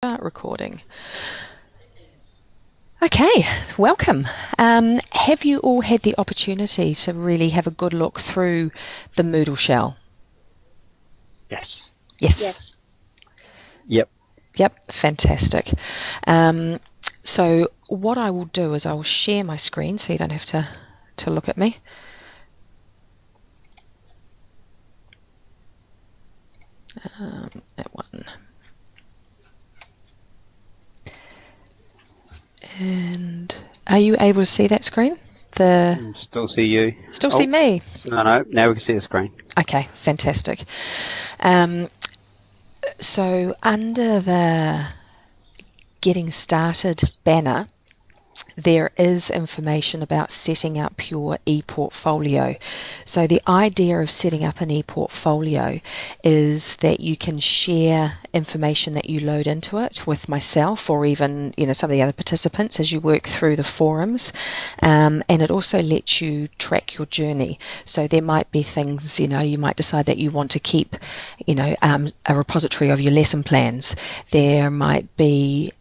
Start recording. Okay, welcome. Have you all had the opportunity to really have a good look through the Moodle shell? Yes. Yes. Yep. Yep, fantastic. So what I will do is I will share my screen so you don't have to look at me. That one. And are you able to see that screen? Still see you. Still see me? No, now we can see the screen. Okay, fantastic. So under the Getting Started banner, there is information about setting up your ePortfolio. So the idea of setting up an ePortfolio is that you can share information that you load into it with myself or even some of the other participants as you work through the forums, and it also lets you track your journey. So there might be things, you might decide that you want to keep a repository of your lesson plans. There might be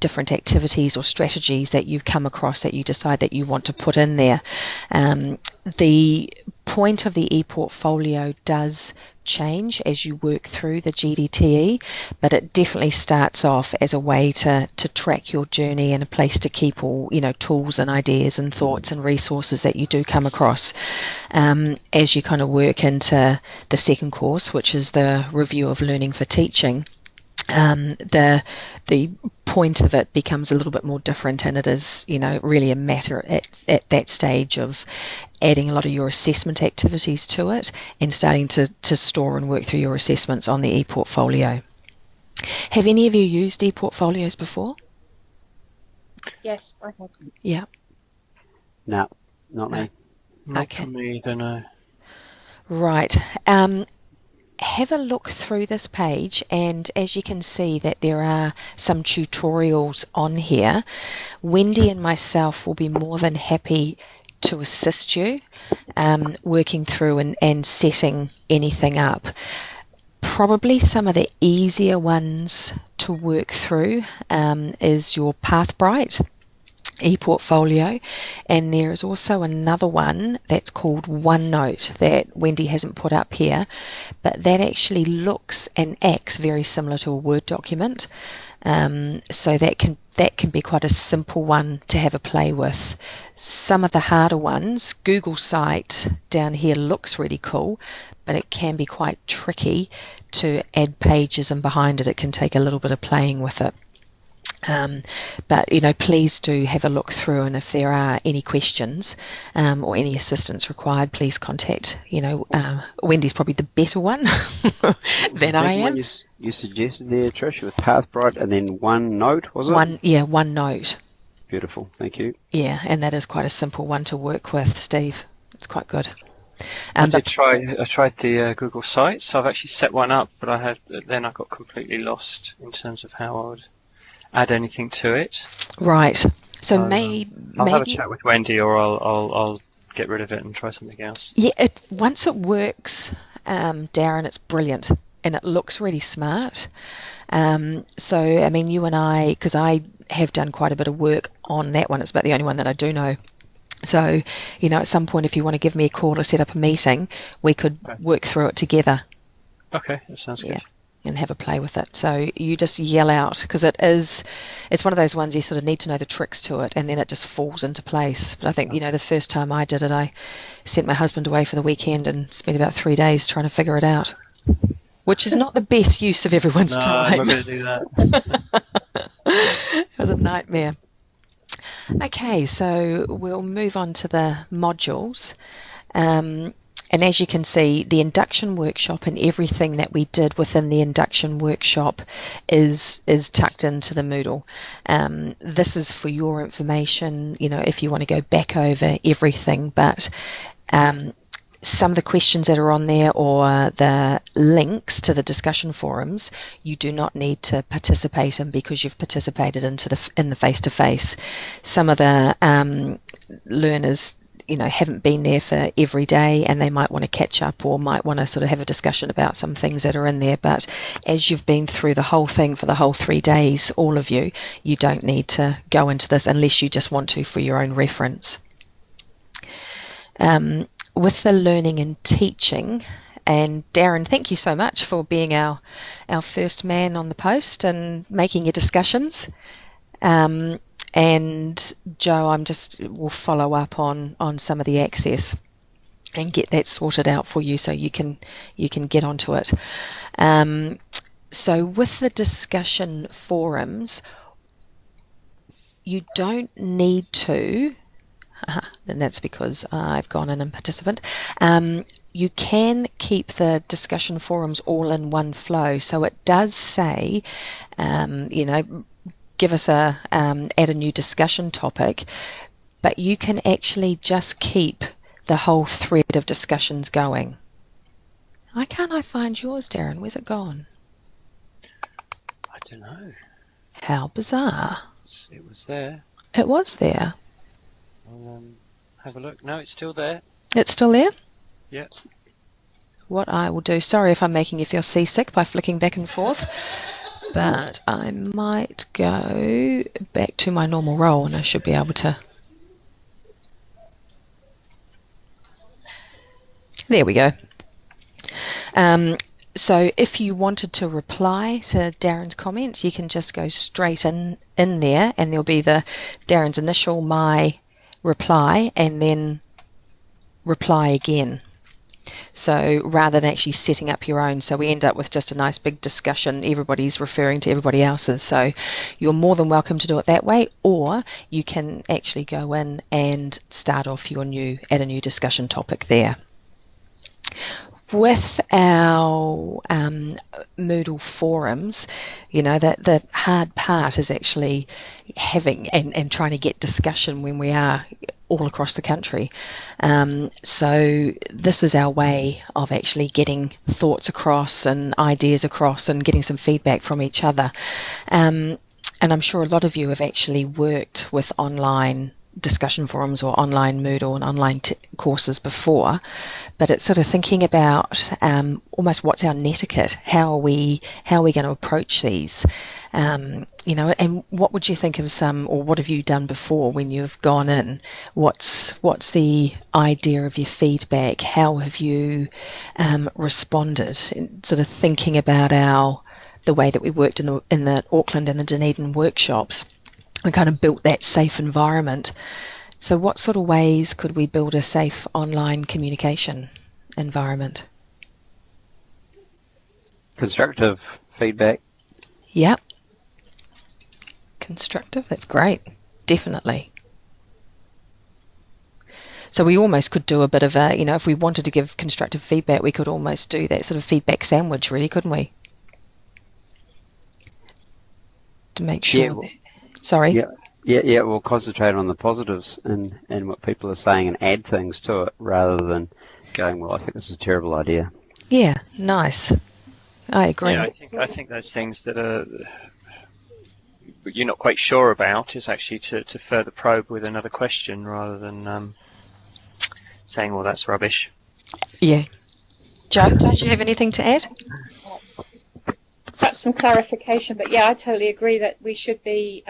different activities or strategies that you've come across that you decide that you want to put in there. The point of the ePortfolio does change as you work through the GDTE, but it definitely starts off as a way to track your journey and a place to keep all tools and ideas and thoughts and resources that you do come across as you kind of work into the second course, which is the review of learning for teaching. The point of it becomes a little bit more different, and it is really a matter at that stage of adding a lot of your assessment activities to it and starting to store and work through your assessments on the ePortfolio. Have any of you used ePortfolios before? Yes, I have. Yeah. No, not me. Not for me either, no. Right. Have a look through this page, and as you can see that there are some tutorials on here. Wendy and myself will be more than happy to assist you working through and setting anything up. Probably some of the easier ones to work through is your Pathbright ePortfolio, and there is also another one that's called OneNote that Wendy hasn't put up here, but that actually looks and acts very similar to a Word document. So that can be quite a simple one to have a play with. Some of the harder ones, Google Site down here looks really cool, but it can be quite tricky to add pages, and behind it can take a little bit of playing with it. But please do have a look through, and if there are any questions or any assistance required, please contact Wendy's probably the better one than I am. You suggested there, Trish, with Pathbright and then OneNote, was it? OneNote. Beautiful, thank you. Yeah, and that is quite a simple one to work with, Steve. It's quite good. I tried the Google Sites. I've actually set one up, but then I got completely lost in terms of how I would add anything to it. Right. So I'll maybe have a chat with Wendy, or I'll get rid of it and try something else. Yeah, once it works, Darren, it's brilliant and it looks really smart. So I mean, you and I, because I have done quite a bit of work on that one. It's about the only one that I do know. So at some point, if you want to give me a call or set up a meeting, we could work through it together. Okay, that sounds good. And have a play with it. So you just yell out, because it's one of those ones you sort of need to know the tricks to it, and then it just falls into place. But I think the first time I did it, I sent my husband away for the weekend and spent about 3 days trying to figure it out, which is not the best use of everyone's time. I'm not going to do that. It was a nightmare. Okay, so we'll move on to the modules. And as you can see, the Induction Workshop and everything that we did within the Induction Workshop is tucked into the Moodle. This is for your information, if you want to go back over everything, but some of the questions that are on there or the links to the discussion forums, you do not need to participate in because you've participated in the face-to-face. Some of the learners haven't been there for every day, and they might want to catch up or might want to sort of have a discussion about some things that are in there. But as you've been through the whole thing for the whole 3 days, all of you, you don't need to go into this unless you just want to for your own reference. With the learning and teaching, and Darren, thank you so much for being our first man on the post and making your discussions. And Joe, will follow up on some of the access and get that sorted out for you so you can get onto it. So with the discussion forums, you don't need to, and that's because I've gone in and participant, you can keep the discussion forums all in one flow. So it does say, give us add a new discussion topic, but you can actually just keep the whole thread of discussions going. Why can't I find yours, Darren? Where's it gone? I don't know. How bizarre. It was there. It was there. I'll have a look. No, it's still there. It's still there? Yep. What I will do, sorry if I'm making you feel seasick by flicking back and forth, but I might go back to my normal role and I should be able to. There we go. So if you wanted to reply to Darren's comments, you can just go straight in there, and there'll be Darren's initial, my reply, and then reply again. So rather than actually setting up your own, so we end up with just a nice big discussion, everybody's referring to everybody else's. So you're more than welcome to do it that way, or you can actually go in and start off add a new discussion topic there. With our Moodle forums, that the hard part is actually having and trying to get discussion when we are all across the country. So this is our way of actually getting thoughts across and ideas across and getting some feedback from each other. And I'm sure a lot of you have actually worked with online discussion forums or online Moodle and online courses before, but it's sort of thinking about almost what's our netiquette, how are we going to approach these, and what would you think of or what have you done before when you've gone in? What's the idea of your feedback? How have you responded? Sort of thinking about the way that we worked in the Auckland and the Dunedin workshops. We kind of built that safe environment. So what sort of ways could we build a safe online communication environment? Constructive feedback. Yep. Constructive, that's great. Definitely. So we almost could do a bit of if we wanted to give constructive feedback, we could almost do that sort of feedback sandwich, really, couldn't we? To make sure Sorry. Yeah. We'll concentrate on the positives and what people are saying and add things to it rather than going, well, I think this is a terrible idea. Yeah, nice. I agree. Yeah, I think those things that you're not quite sure about is actually to further probe with another question rather than saying, well, that's rubbish. Yeah. Joe, did you have anything to add? Perhaps some clarification, but yeah, I totally agree that we should be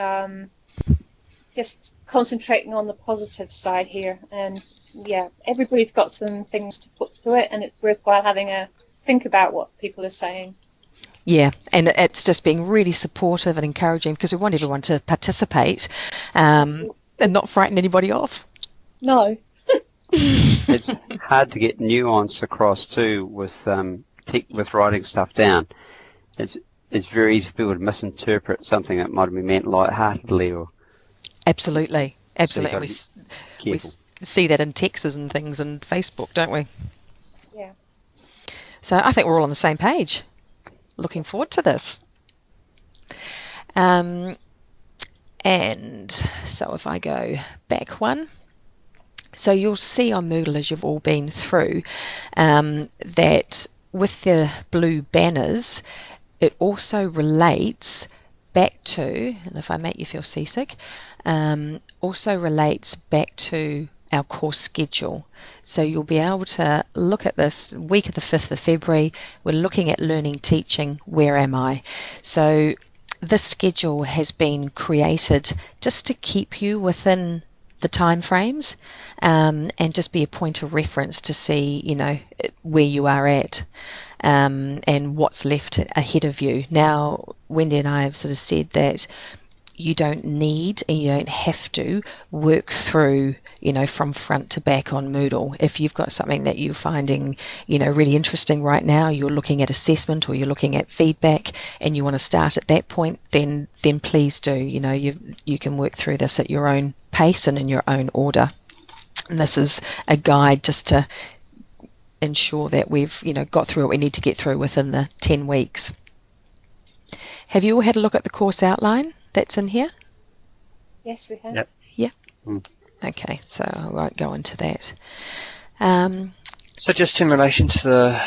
just concentrating on the positive side here. And yeah, everybody's got some things to put to it, and it's worthwhile having a think about what people are saying. Yeah, and it's just being really supportive and encouraging because we want everyone to participate and not frighten anybody off. No. It's hard to get nuance across too with writing stuff down. It's very easy for people to misinterpret something that might have been meant lightheartedly or. Absolutely. We see that in texts and things and Facebook, don't we? Yeah. So I think we're all on the same page. Looking forward to this. And so if I go back one, so you'll see on Moodle as you've all been through that with the blue banners, it also relates back to, and if I make you feel seasick, also relates back to our course schedule. So you'll be able to look at this week of the 5th of February. We're looking at learning teaching. Where am I? So this schedule has been created just to keep you within the time frames, and just be a point of reference to see, you know, where you are at, and what's left ahead of you. Now, Wendy and I have sort of said that you don't need and you don't have to work through, you know, from front to back on Moodle. If you've got something that you're finding, you know, really interesting right now, you're looking at assessment or you're looking at feedback and you want to start at that point, then please do. You know, you can work through this at your own pace and in your own order. And this is a guide just to ensure that we've, you know, got through what we need to get through within the 10 weeks. Have you all had a look at the course outline that's in here? Yes, we have. Yep. Yeah. Okay, so I won't go into that. So just in relation to the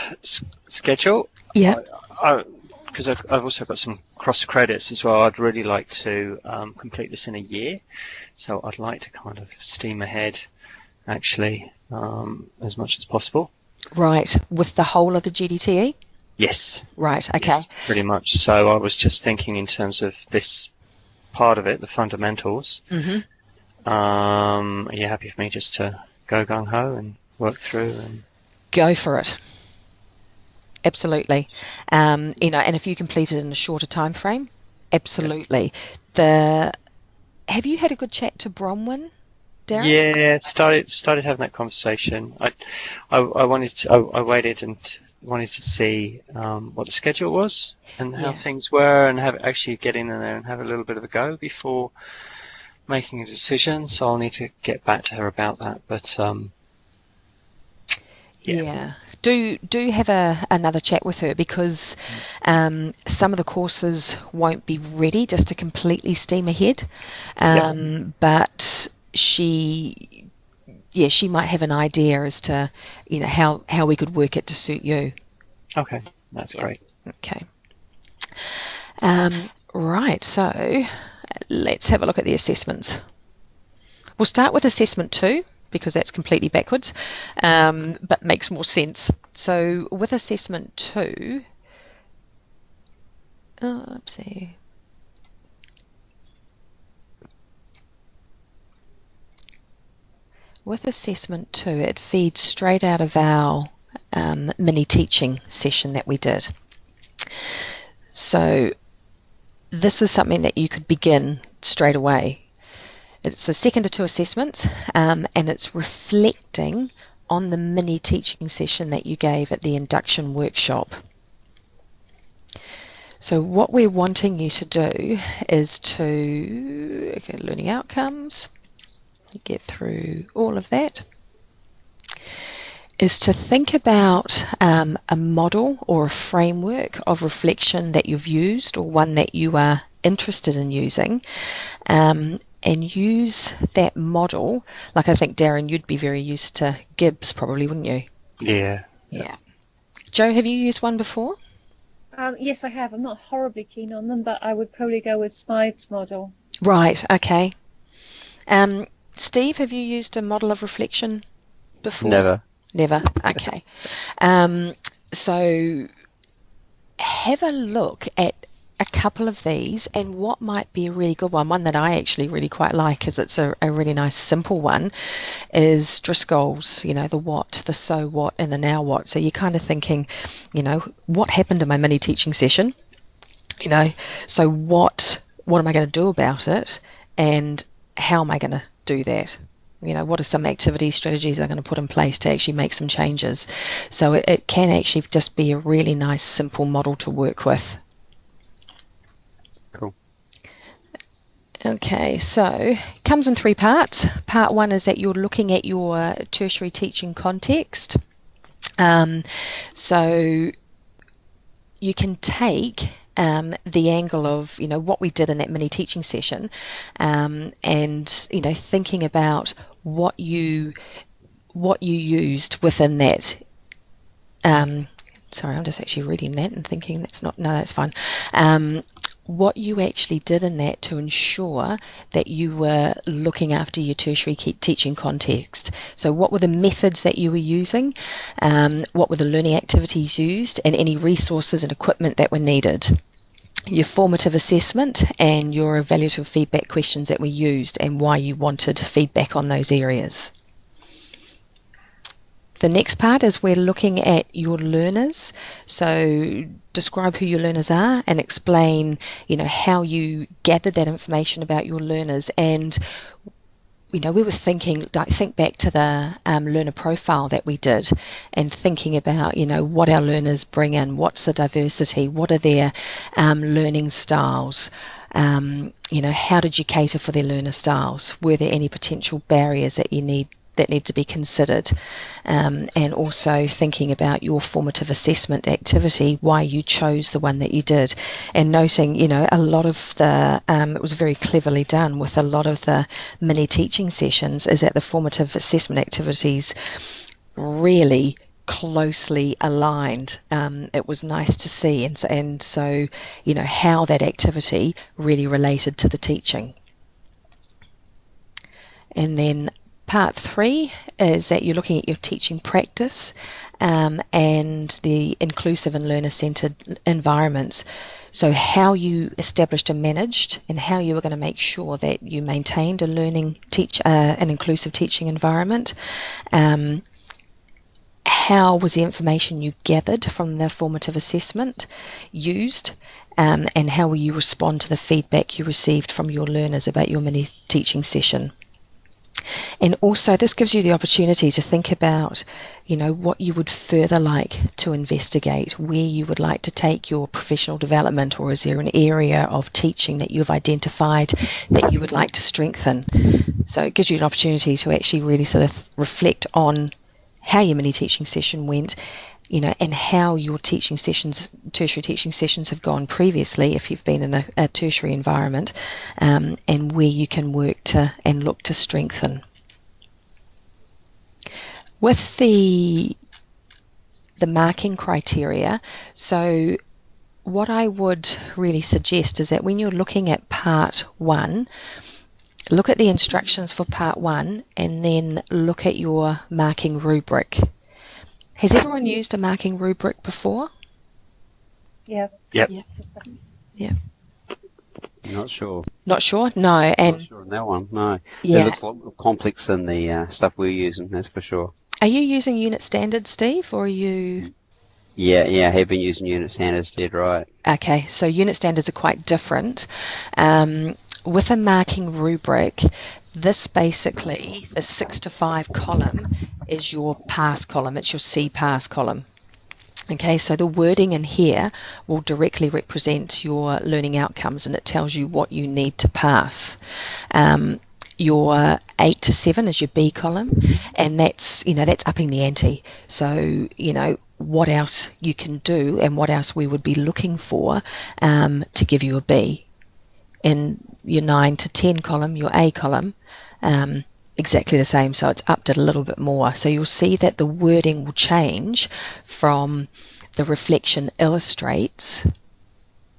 schedule, Yeah. Because I've also got some cross credits as well. I'd really like to complete this in a year, so I'd like to kind of steam ahead, actually, as much as possible. Right, with the whole of the GDTE? Yes. Right, okay. Yes, pretty much. So I was just thinking in terms of this part of it, the fundamentals. Mm-hmm. Are you happy for me just to go gung-ho and work through? And Go for it. Absolutely. You know, and if you complete it in a shorter time frame, absolutely. Have you had a good chat to Bronwyn, Darren? Yeah, started having that conversation. I waited and wanted to see what the schedule was and how things were, and actually get in there and have a little bit of a go before making a decision. So I'll need to get back to her about that. But yeah. Do have another chat with her, because some of the courses won't be ready just to completely steam ahead, but she might have an idea as to, you know, how we could work it to suit you. Okay, that's great. Okay. Right, so let's have a look at the assessments. We'll start with assessment 2, because that's completely backwards, but makes more sense. So with assessment 2, with assessment 2, it feeds straight out of our mini teaching session that we did. So this is something that you could begin straight away. It's the second of 2 assessments, and it's reflecting on the mini teaching session that you gave at the Induction Workshop. So what we're wanting you to do is to, learning outcomes, get through all of that, is to think about a model or a framework of reflection that you've used, or one that you are interested in using, and use that model. Like, I think, Darren, you'd be very used to Gibbs probably, wouldn't you? Yeah. Jo, have you used one before? Yes, I have. I'm not horribly keen on them, but I would probably go with Smythe's model. Right, okay. Steve, have you used a model of reflection before? Never, okay. So have a look at a couple of these, and what might be a really good one that I actually really quite like, because it's a really nice simple one, is Driscoll's, you know, the what, the so what, and the now what. So you're kind of thinking, you know, what happened in my mini teaching session? You know, so what am I going to do about it, and how am I going to do that? You know, what are some activity strategies I'm going to put in place to actually make some changes? So it can actually just be a really nice simple model to work with. Cool. Okay, so it comes in 3 parts. Part 1 is that you're looking at your tertiary teaching context. So you can take the angle of, you know, what we did in that mini teaching session, and, you know, thinking about what you used within that. Sorry, I'm just actually reading that and thinking that's fine. what you actually did in that to ensure that you were looking after your tertiary teaching context. So what were the methods that you were using, what were the learning activities used, and any resources and equipment that were needed. Your formative assessment and your evaluative feedback questions that were used and why you wanted feedback on those areas. The next part is we're looking at your learners. So describe who your learners are and explain, how you gathered that information about your learners. And, we were thinking, think back to the learner profile that we did and thinking about, what our learners bring in, what's the diversity, what are their learning styles, how did you cater for their learner styles? Were there any potential barriers that need to be considered, and also thinking about your formative assessment activity, why you chose the one that you did, and noting, a lot of the, it was very cleverly done with a lot of the mini teaching sessions, is that the formative assessment activities really closely aligned. It was nice to see, and so, how that activity really related to the teaching. And then Part 3 is that you're looking at your teaching practice and the inclusive and learner-centred environments. So how you established and managed and how you were going to make sure that you maintained an inclusive teaching environment. How was the information you gathered from the formative assessment used, and how will you respond to the feedback you received from your learners about your mini teaching session. And also this gives you the opportunity to think about, what you would further like to investigate, where you would like to take your professional development, or is there an area of teaching that you've identified that you would like to strengthen. So it gives you an opportunity to actually really sort of reflect on how your mini teaching session went, and how your teaching sessions, tertiary teaching sessions have gone previously if you've been in a tertiary environment, and where you can work to and look to strengthen. With the marking criteria, so what I would really suggest is that when you're looking at Part 1, look at the instructions for Part 1 and then look at your marking rubric. Has everyone used a marking rubric before? Yeah. Yep. Yeah. Not sure. Not sure? No. And Not sure on that one, no. Yeah. It looks a lot more complex than the stuff we're using, that's for sure. Are you using unit standards, Steve, or are you... Yeah, I have been using unit standards, dead right. Okay, so unit standards are quite different. With a marking rubric, this basically, the 6 to 5 column is your pass column. It's your C pass column. Okay, so the wording in here will directly represent your learning outcomes, and it tells you what you need to pass. Your 8 to 7 is your B column, and that's upping the ante. So, what else you can do and what else we would be looking for to give you a B. In your 9 to 10 column, your A column, exactly the same, so it's upped it a little bit more. So you'll see that the wording will change from the reflection illustrates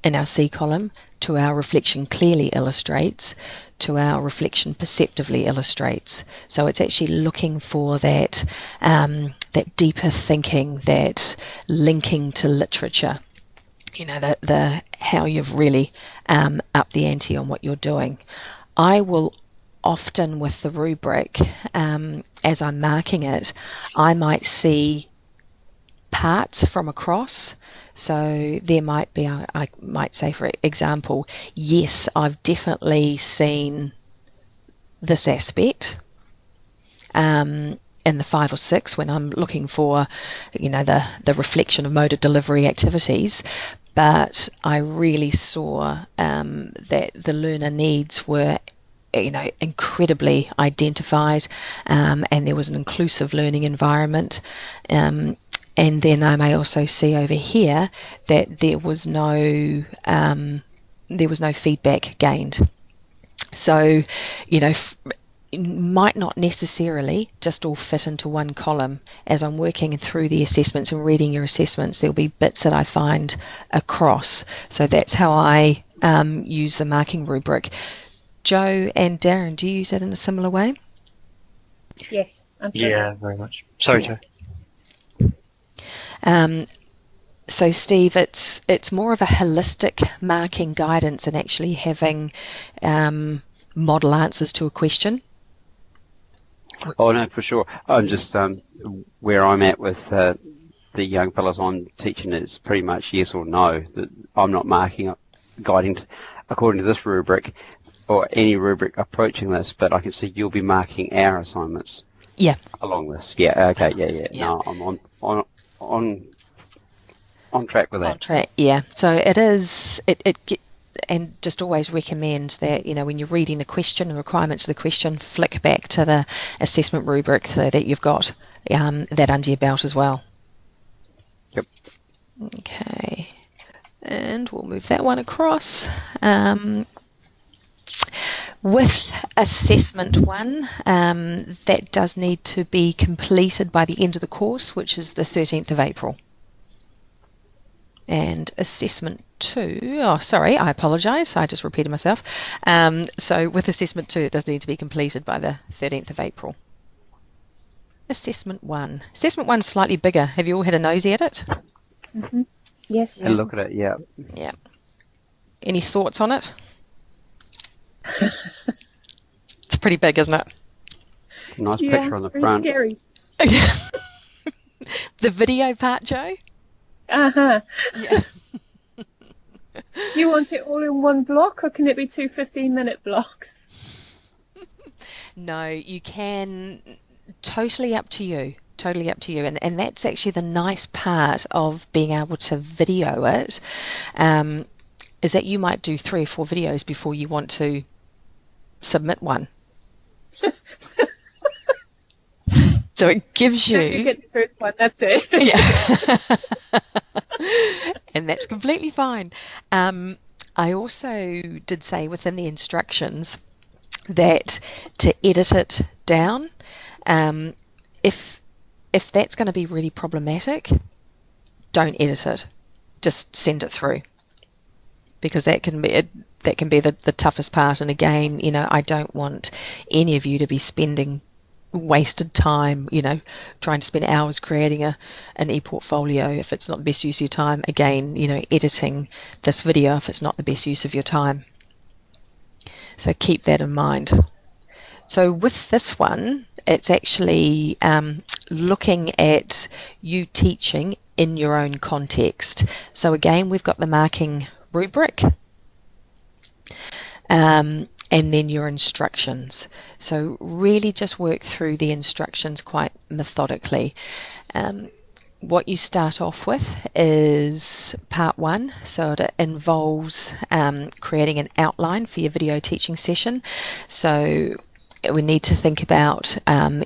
in our C column to our reflection clearly illustrates to our reflection perceptively illustrates. So it's actually looking for that that deeper thinking, that linking to literature. The how you've really upped the ante on what you're doing. I will often with the rubric, as I'm marking it, I might see parts from across. So there might be, I might say, for example, yes, I've definitely seen this aspect in the 5 or 6 when I'm looking for, the reflection of motor delivery activities. But I really saw that the learner needs were incredibly identified, and there was an inclusive learning environment. And then I may also see over here that there was no feedback gained. So, might not necessarily just all fit into one column. As I'm working through the assessments and reading your assessments, there'll be bits that I find across. So that's how I use the marking rubric. Joe and Darren, do you use that in a similar way? Yes, absolutely. Yeah, very much. Sorry, Joe. So Steve, it's more of a holistic marking guidance and actually having model answers to a question. Oh no, for sure. I'm just where I'm at with the young fellows I'm teaching is pretty much yes or no. That I'm not marking up, guiding according to this rubric or any rubric approaching this, but I can see you'll be marking our assignments. Yeah. Along this. Yeah. Okay. Yeah. No, I'm on track with that. On track. Yeah. So it is. And just always recommend that, when you're reading the question, the requirements of the question, flick back to the assessment rubric so that you've got that under your belt as well. Yep. Okay. And we'll move that one across. With assessment 1, that does need to be completed by the end of the course, which is the 13th of April. And assessment 2, I apologise, I just repeated myself. So with assessment 2, it does need to be completed by the 13th of April. Assessment 1. Assessment 1 is slightly bigger. Have you all had a nosy at it? Mm-hmm. Yes. And look at it, yeah. Yeah. Any thoughts on it? It's pretty big, isn't it? It's a nice picture on the front. Scary. The video part, Joe? Uh-huh. Yeah. Do you want it all in one block, or can it be 2 15-minute blocks? No, you can. Totally up to you. Totally up to you. And that's actually the nice part of being able to video it, is that you might do 3 or 4 videos before you want to submit one. So it gives you... You get the first one, that's it. Yeah. And that's completely fine. I also did say within the instructions that to edit it down, if that's going to be really problematic, don't edit it. Just send it through, because that can be the toughest part. And again, I don't want any of you to be spending wasted time, trying to spend hours creating an ePortfolio if it's not the best use of your time. Again, editing this video if it's not the best use of your time. So keep that in mind. So with this one, it's actually looking at you teaching in your own context. So again, we've got the marking rubric, and then your instructions. So really just work through the instructions quite methodically. What you start off with is part 1, so it involves creating an outline for your video teaching session. So we need to think about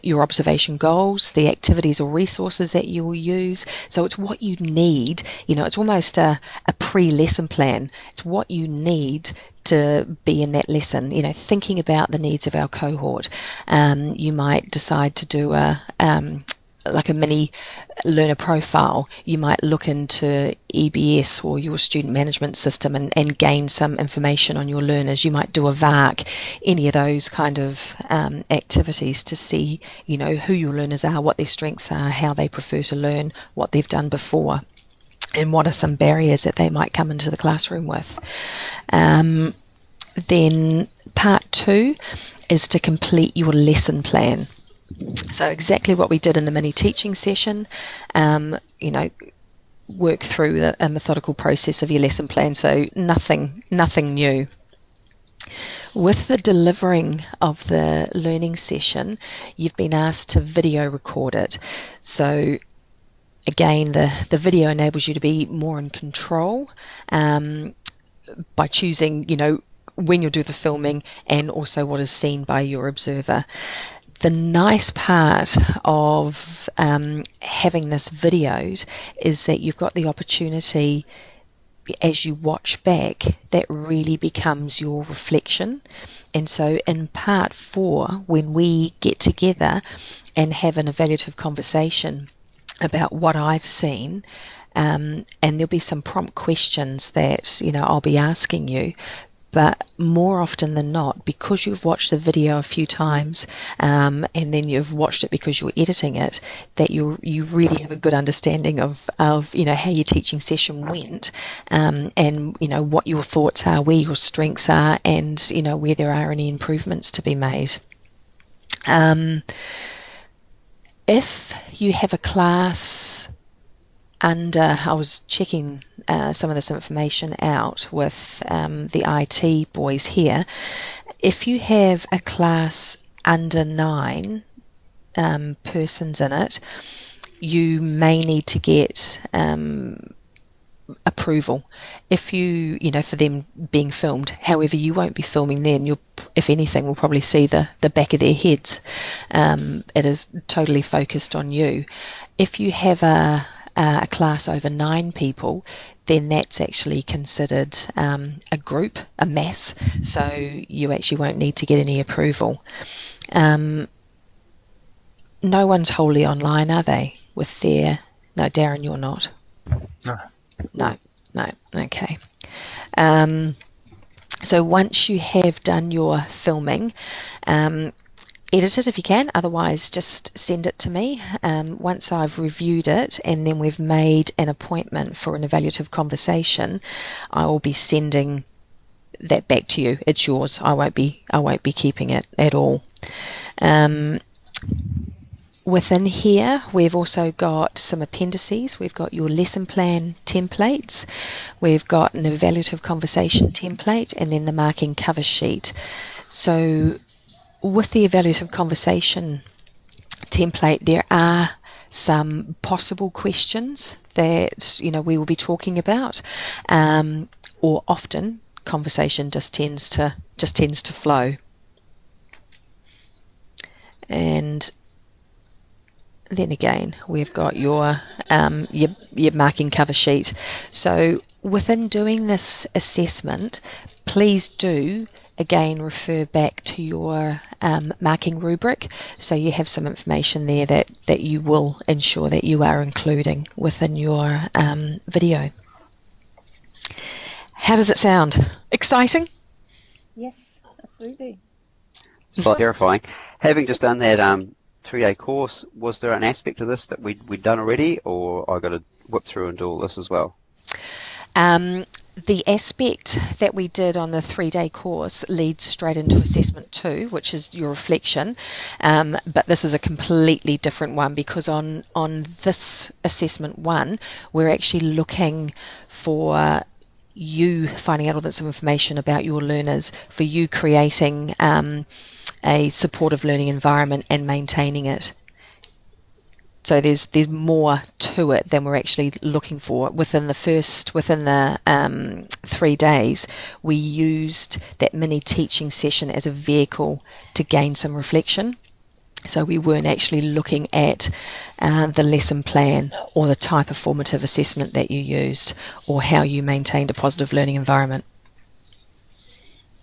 your observation goals, the activities or resources that you will use. So it's what you need, it's almost a pre-lesson plan. It's what you need to be in that lesson, thinking about the needs of our cohort. You might decide to do like a mini learner profile. You might look into EBS or your student management system and gain some information on your learners. You might do a VARC, any of those kind of activities to see, who your learners are, what their strengths are, how they prefer to learn, what they've done before, and what are some barriers that they might come into the classroom with. Then part 2 is to complete your lesson plan. So exactly what we did in the mini teaching session, work through a methodical process of your lesson plan. So nothing new. With the delivering of the learning session, you've been asked to video record it. So again, the video enables you to be more in control by choosing, when you'll do the filming and also what is seen by your observer. The nice part of having this videoed is that you've got the opportunity, as you watch back, that really becomes your reflection, And so in part 4, when we get together and have an evaluative conversation about what I've seen, and there'll be some prompt questions that, you know, I'll be asking you. But more often than not, because you've watched the video a few times, and then you've watched it because you're editing it, that you really have a good understanding of you know, how your teaching session went, and you know, what your thoughts are, where your strengths are, and you know, where there are any improvements to be made. If you have a class under, I was checking some of this information out with the IT boys here. If you have a class under 9 persons in it, you may need to get approval if you know, for them being filmed. However, you won't be filming then. You'll, if anything, will probably see the back of their heads. It is totally focused on you. If you have a class over 9 people, then that's actually considered a group, a mass, so you actually won't need to get any approval. No one's wholly online, are they? With their... No, Darren, you're not. No, okay. So once you have done your filming, edit it if you can, otherwise just send it to me. Once I've reviewed it and then we've made an appointment for an evaluative conversation, I will be sending that back to you. It's yours. I won't be keeping it at all. Within here, we've also got some appendices. We've got your lesson plan templates. We've got an evaluative conversation template, and then the marking cover sheet. So with the evaluative conversation template, there are some possible questions that, you know, we will be talking about, or often conversation just tends to flow. And then again, we've got your marking cover sheet. So within doing this assessment, please do again refer back to your marking rubric, so you have some information there that you will ensure that you are including within your video. How does it sound? Exciting? Yes, absolutely. Slightly terrifying. Having just done that 3-day course, was there an aspect of this that we'd done already, or I got to whip through and do all this as well? The aspect that we did on the 3-day course leads straight into assessment 2, which is your reflection, but this is a completely different one, because on this assessment 1, we're actually looking for you finding out all this information about your learners, for you creating a supportive learning environment and maintaining it. So there's more to it than we're actually looking for. Within the 3 days, we used that mini teaching session as a vehicle to gain some reflection. So we weren't actually looking at the lesson plan or the type of formative assessment that you used, or how you maintained a positive learning environment.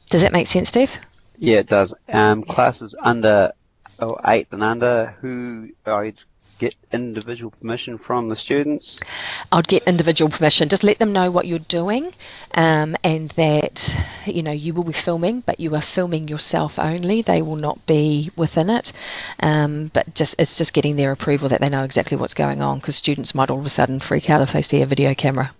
Does that make sense, Steve? Yeah, it does. Classes under 8 and under, who I get individual permission from the students? I'd get individual permission. Just let them know what you're doing, and that, you know, you will be filming, but you are filming yourself only. They will not be within it. But it's just getting their approval that they know exactly what's going on, because students might all of a sudden freak out if they see a video camera.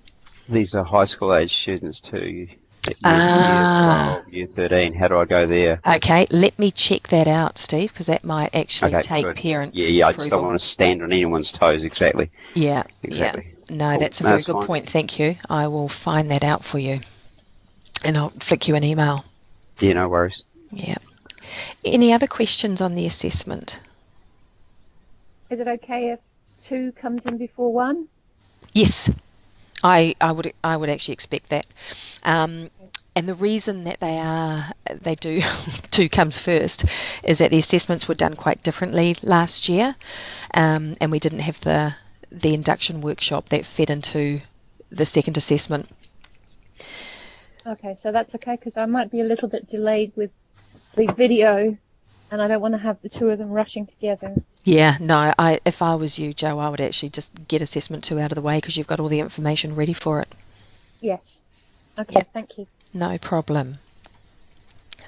These are high school age students too. Year 12, year 13. How do I go there? Okay, let me check that out, Steve, because that might actually take good. parents' Yeah, I approval. don't want to stand on anyone's toes. Exactly. Yeah, exactly. Yeah. No, cool. That's a very good point. Thank you. I will find that out for you, and I'll flick you an email. Yeah, no worries. Yeah. Any other questions on the assessment? Is it okay if 2 comes in before 1? Yes. I would actually expect that, and the reason that they do 2 comes first is that the assessments were done quite differently last year, and we didn't have the induction workshop that fed into the second assessment. Okay, so that's okay, because I might be a little bit delayed with the video, and I don't want to have the two of them rushing together. Yeah, no, if I was you, Joe, I would actually just get assessment 2 out of the way because you've got all the information ready for it. Yes. Okay, Yep. thank you. No problem.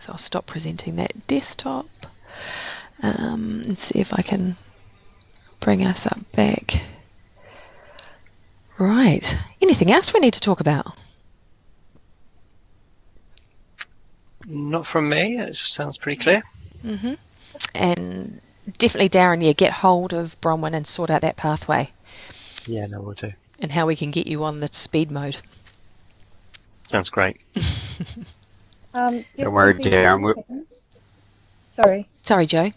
So I'll stop presenting that desktop and see if I can bring us up back. Right. Anything else we need to talk about? Not from me. It sounds pretty clear. Mm-hmm. And definitely, Darren, yeah, get hold of Bronwyn and sort out that pathway. Yeah, no, we'll do. And how we can get you on the speed mode. Sounds great. Don't worry, Darren. Sorry. Sorry, Joe.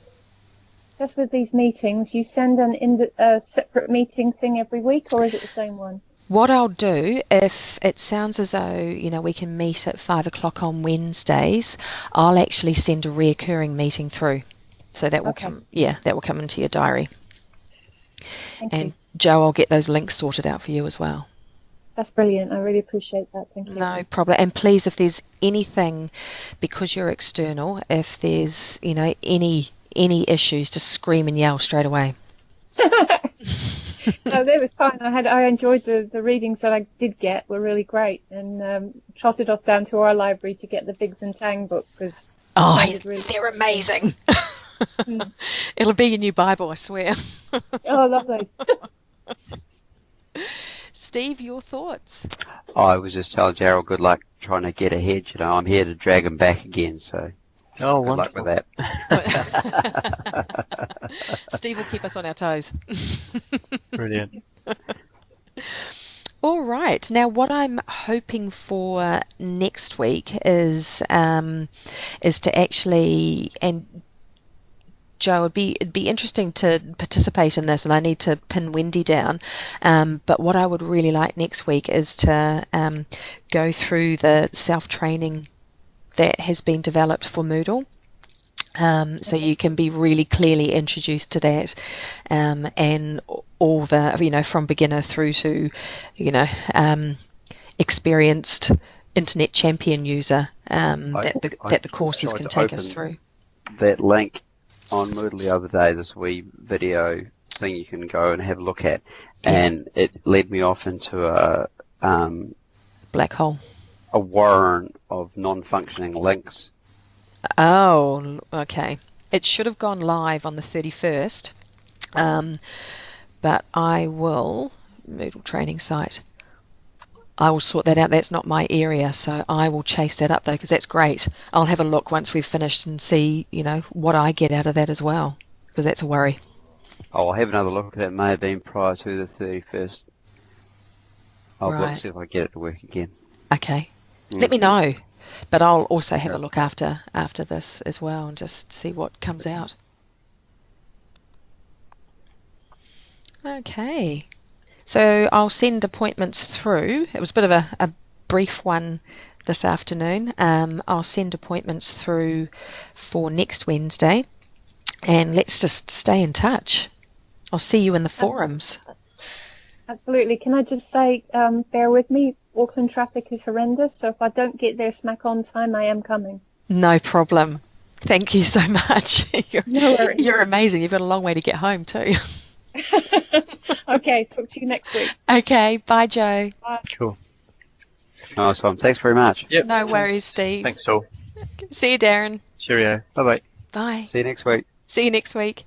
Just with these meetings, you send a separate meeting thing every week, or is it the same one? What I'll do, if it sounds as though, you know, we can meet at 5 o'clock on Wednesdays, I'll actually send a reoccurring meeting through. So that will come, that will come into your diary. Thank and you. Joe, I'll get those links sorted out for you as well. That's brilliant. I really appreciate that. Thank you. No problem. And please, if there's anything, because you're external, if there's, you know, any issues, just scream and yell straight away. No, that was fine. I enjoyed the readings that I did get were really great, and trotted off down to our library to get the Biggs and Tang book because they're amazing. It'll be your new Bible, I swear. Oh, lovely. Steve, your thoughts? I was just telling Gerald good luck trying to get ahead. You know, I'm here to drag him back again, so good wonderful. Luck with that. Steve will keep us on our toes. Brilliant. All right. Now, what I'm hoping for next week is to actually, and Joe, it'd be interesting to participate in this, and I need to pin Wendy down. But what I would really like next week is to go through the self-training that has been developed for Moodle. So you can be really clearly introduced to that, and all the, you know, from beginner through to, you know, experienced internet champion user that the courses can take us through. That link on Moodle the other day, this wee video thing you can go and have a look at, and it led me off into a black hole, a warren of non-functioning links. Oh, okay. It should have gone live on the 31st, but I will, Moodle training site, I will sort that out. That's not my area, so I will chase that up though, because that's great. I'll have a look once we've finished and see, you know, what I get out of that as well, because that's a worry. I'll have another look at it. It may have been prior to the 31st. I'll look see if I get it to work again. Okay. Let me know. But I'll also have a look after this as well and just see what comes out. Okay. So I'll send appointments through. It was a bit of a brief one this afternoon. I'll send appointments through for next Wednesday, and let's just stay in touch. I'll see you in the forums. Absolutely. Can I just say, bear with me, Auckland traffic is horrendous, so if I don't get there smack on time, I am coming. No problem. Thank you so much. No worries. You're amazing. You've got a long way to get home too. Okay, talk to you next week. Okay, bye Joe. Bye. Cool. Nice one. Thanks very much. Yep. No worries, Steve. Thanks, all. See you, Darren. Cheerio. Bye-bye. Bye. See you next week. See you next week.